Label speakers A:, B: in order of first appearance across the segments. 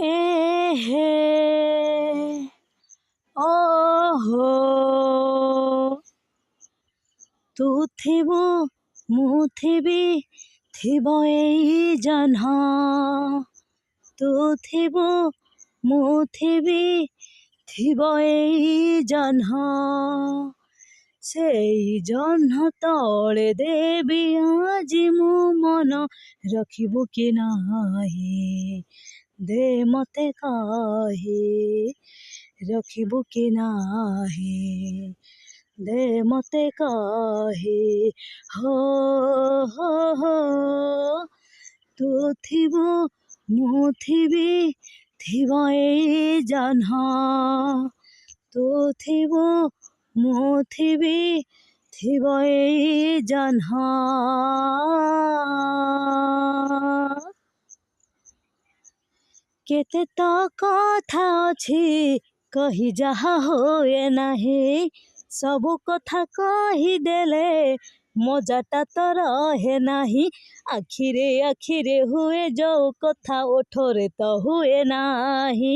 A: ए हे ओ हो तू थिबु मु थिबि थिब एई जह्न तू थिबु मु थिबि थिब एई जह्न सेई जह्न तले देबी आजी मु मन रखिबु कि नाही दे मते कहि रखिबु कि नाही दे मते कहि हो हो तू थिबु मु थिबि थिब एई जह्न तू थिबु मु थिबि थिब एई जह्न केते तो कथा अछि कहि जहा होए नाही सबु कथा कहि देले मजाटा तो रहे नाही आखिरे हुए जो कथा ओठरे तो हुए नाही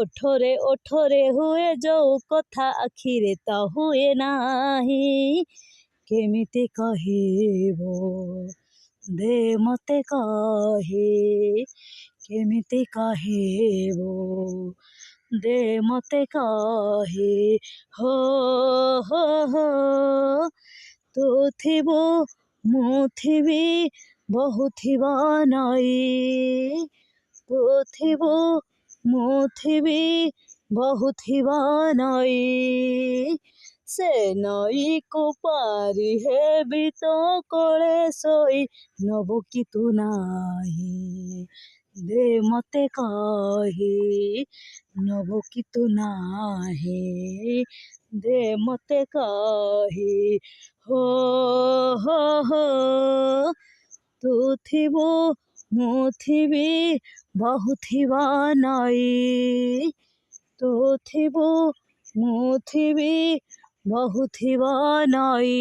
A: ओठरे हुए जो कथा आखिरे तो हुए नाही केमिति कहिबो दे मते कहि केमिति कहिबो दे मते कहि हो हो तू थिबु मु थिबि बहु थिब नई तू थिबु मु थिबि बहु थिब नई से नई को पारी हेबि तो कोले सोई नबु कि तू नाही दे मते कहि नबु कि तू नाही दे मते कहि हो हो तू थिबु मु थिबि बहु थिब नई तू थिबु मु थिबि बहु थिब नई।